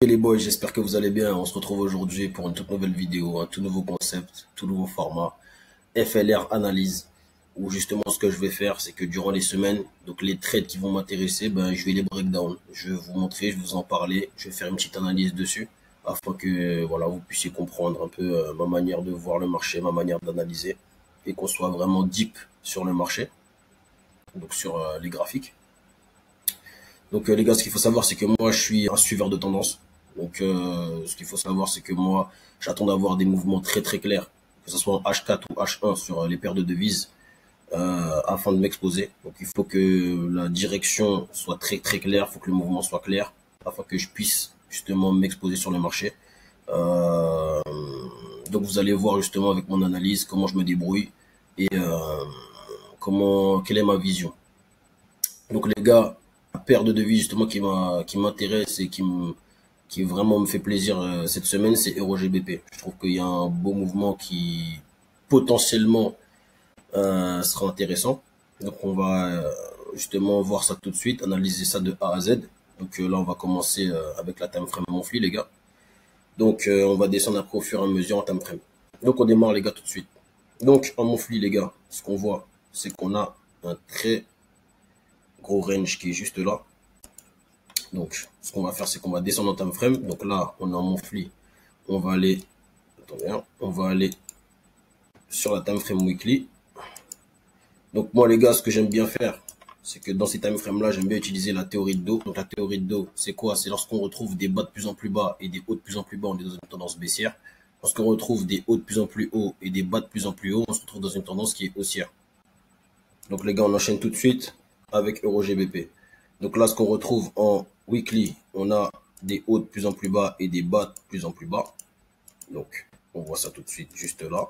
Les boys, j'espère que vous allez bien. On se retrouve aujourd'hui pour une toute nouvelle vidéo, un tout nouveau concept, tout nouveau format, FLR analyse, où justement ce que je vais faire, c'est que durant les semaines, donc les trades qui vont m'intéresser, je vais les breakdown. Je vais vous montrer, je vais vous en parler, je vais faire une petite analyse dessus, afin que voilà, vous puissiez comprendre un peu ma manière de voir le marché, ma manière d'analyser, et qu'on soit vraiment deep sur le marché, donc sur les graphiques. Donc les gars, ce qu'il faut savoir, c'est que moi, je suis un suiveur de tendance. Donc ce qu'il faut savoir, c'est que moi, j'attends d'avoir des mouvements très très clairs, que ce soit en H4 ou H1 sur les paires de devises, afin de m'exposer. Donc il faut que la direction soit très très claire, il faut que le mouvement soit clair, afin que je puisse justement m'exposer sur le marché. Euh, donc vous allez voir justement avec mon analyse comment je me débrouille et quelle est ma vision. Donc les gars, la paire de devises justement qui m'intéresse et qui vraiment me fait plaisir cette semaine, c'est EuroGBP. Je trouve qu'il y a un beau mouvement qui potentiellement sera intéressant. Donc on va justement voir ça tout de suite, analyser ça de A à Z. Donc là on va commencer avec la time frame monthly les gars. Donc on va descendre après au fur et à mesure en time frame. Donc on démarre les gars tout de suite. Donc en monthly les gars, ce qu'on voit, c'est qu'on a un très gros range qui est juste là. Donc, ce qu'on va faire, c'est qu'on va descendre en time frame. Donc là, on est en monthly. On va aller, attendez, hein, on va aller sur la time frame weekly. Donc moi, les gars, ce que j'aime bien faire, c'est que dans ces time frames là, j'aime bien utiliser la théorie de dos. Donc la théorie de dos, c'est quoi? C'est lorsqu'on retrouve des bas de plus en plus bas et des hauts de plus en plus bas, on est dans une tendance baissière. Lorsqu'on retrouve des hauts de plus en plus hauts et des bas de plus en plus hauts, on se retrouve dans une tendance qui est haussière. Donc les gars, on enchaîne tout de suite avec EuroGBP. Donc là, ce qu'on retrouve en weekly, on a des hauts de plus en plus bas et des bas de plus en plus bas. Donc, on voit ça tout de suite juste là.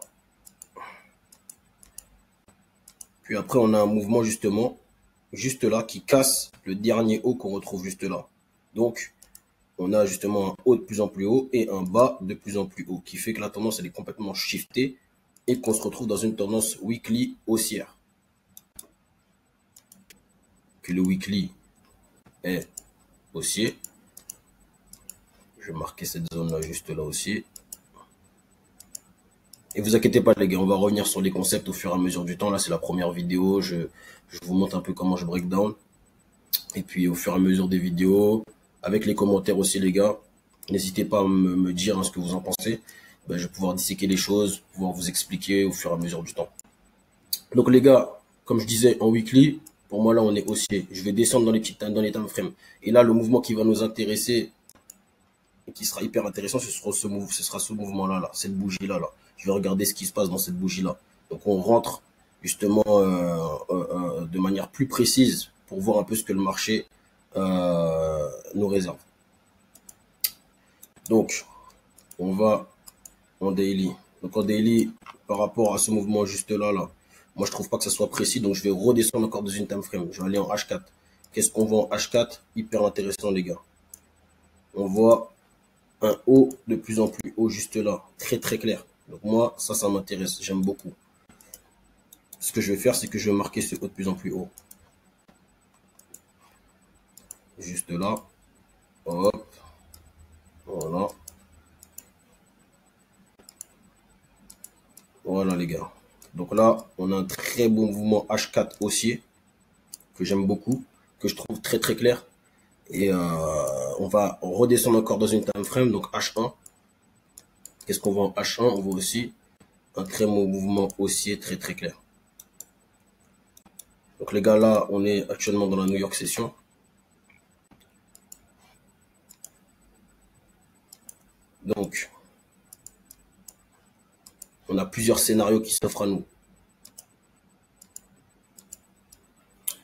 Puis après, on a un mouvement justement, juste là, qui casse le dernier haut qu'on retrouve juste là. Donc, on a justement un haut de plus en plus haut et un bas de plus en plus haut, qui fait que la tendance, elle est complètement shiftée et qu'on se retrouve dans une tendance weekly haussière. Que le weekly est haussier. Je vais marquer cette zone-là juste là aussi. Et vous inquiétez pas les gars, on va revenir sur les concepts au fur et à mesure du temps. Là, c'est la première vidéo. Je vous montre un peu comment je break down. Et puis, au fur et à mesure des vidéos, avec les commentaires aussi les gars, n'hésitez pas à me dire ce que vous en pensez. Je vais pouvoir disséquer les choses, pouvoir vous expliquer au fur et à mesure du temps. Donc les gars, comme je disais en weekly, pour moi là, on est haussier. Je vais descendre dans les time frames. Et là, le mouvement qui va nous intéresser, et qui sera hyper intéressant, ce sera ce mouvement-là, là, cette bougie-là. Là. Je vais regarder ce qui se passe dans cette bougie-là. Donc on rentre justement de manière plus précise pour voir un peu ce que le marché nous réserve. Donc, on va en daily. Donc en daily, par rapport à ce mouvement juste là, moi je trouve pas que ça soit précis, donc je vais redescendre encore dans une time frame. Je vais aller en H4. Qu'est-ce qu'on voit en H4? Hyper intéressant les gars. On voit un haut de plus en plus haut juste là, très très clair. Donc moi, ça m'intéresse, j'aime beaucoup. Ce que je vais faire, c'est que je vais marquer ce haut de plus en plus haut. Juste là. Hop. Voilà. Voilà les gars. Donc là, on a un très bon mouvement H4 haussier que j'aime beaucoup, que je trouve très très clair. Et on va redescendre encore dans une time frame, donc H1. Qu'est-ce qu'on voit en H1? On voit aussi un très bon mouvement haussier très très clair. Donc les gars, là, on est actuellement dans la New York Session. Donc, on a plusieurs scénarios qui s'offrent à nous.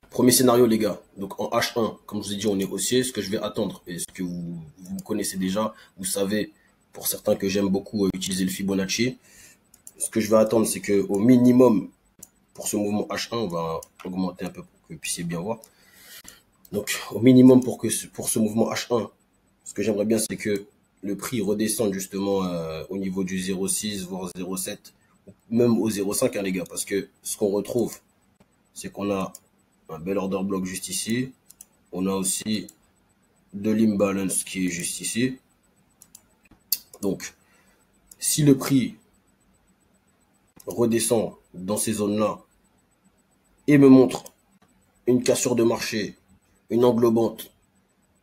Premier scénario, les gars. Donc en H1, comme je vous ai dit, on est haussier. Ce que je vais attendre, et ce que vous connaissez déjà, vous savez, pour certains que j'aime beaucoup utiliser le Fibonacci. Ce que je vais attendre, c'est que au minimum, pour ce mouvement H1, on va augmenter un peu pour que vous puissiez bien voir. Donc au minimum pour ce mouvement H1, ce que j'aimerais bien, c'est que le prix redescende justement au niveau du 0,6 voire 0,7, même au 0,5 hein, les gars, parce que ce qu'on retrouve, c'est qu'on a un bel order block juste ici. On a aussi de l'imbalance qui est juste ici. Donc, si le prix redescend dans ces zones-là et me montre une cassure de marché, une englobante,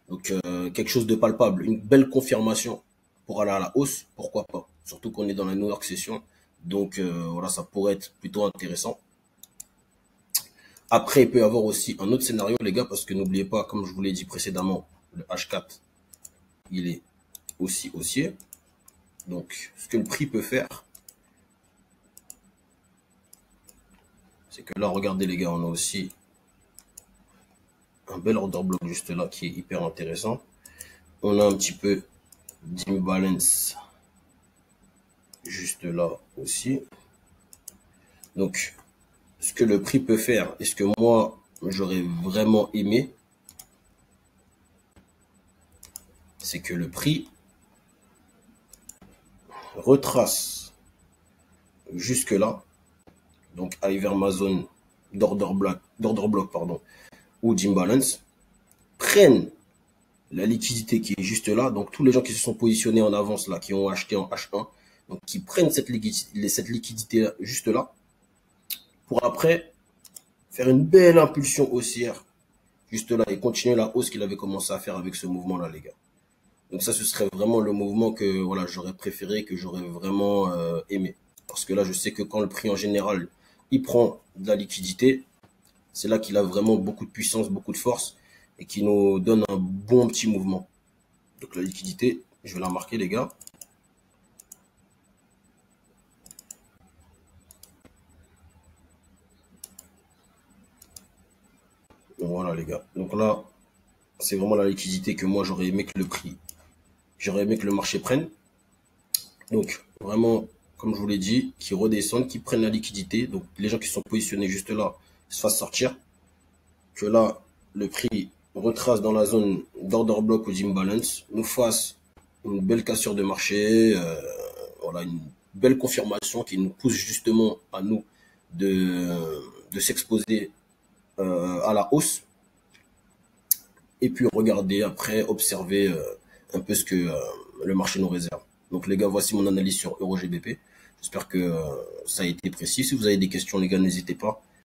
donc quelque chose de palpable, une belle confirmation pour aller à la hausse, pourquoi pas. Surtout qu'on est dans la New York Session, donc voilà, ça pourrait être plutôt intéressant. Après, il peut y avoir aussi un autre scénario, les gars, parce que n'oubliez pas, comme je vous l'ai dit précédemment, le H4, il est aussi haussier. Donc, ce que le prix peut faire, c'est que là, regardez les gars, on a aussi un bel order block juste là qui est hyper intéressant. On a un petit peu d'imbalance juste là aussi. Donc, ce que le prix peut faire et ce que moi, j'aurais vraiment aimé, c'est que le prix retrace jusque là, donc aille vers ma zone d'order block pardon, ou d'imbalance, prennent la liquidité qui est juste là, donc tous les gens qui se sont positionnés en avance là, qui ont acheté en H1, donc qui prennent cette liquidité là, juste là, pour après faire une belle impulsion haussière juste là et continuer la hausse qu'il avait commencé à faire avec ce mouvement là, les gars. Donc ça, ce serait vraiment le mouvement que voilà, j'aurais préféré, que j'aurais vraiment aimé. Parce que là, je sais que quand le prix en général, il prend de la liquidité, c'est là qu'il a vraiment beaucoup de puissance, beaucoup de force et qui nous donne un bon petit mouvement. Donc la liquidité, je vais la marquer, les gars. Donc voilà, les gars. Donc là, c'est vraiment la liquidité que moi, j'aurais aimé que le prix, j'aurais aimé que le marché prenne. Donc vraiment, comme je vous l'ai dit, qui redescendent, qui prennent la liquidité. Donc les gens qui sont positionnés juste là se fassent sortir. Que là, le prix retrace dans la zone d'order block ou d'imbalance, nous fasse une belle cassure de marché, voilà, une belle confirmation qui nous pousse justement à nous de s'exposer à la hausse. Et puis regarder après, observer un peu ce que le marché nous réserve. Donc les gars, voici mon analyse sur EuroGBP. J'espère que ça a été précis. Si vous avez des questions, les gars, n'hésitez pas.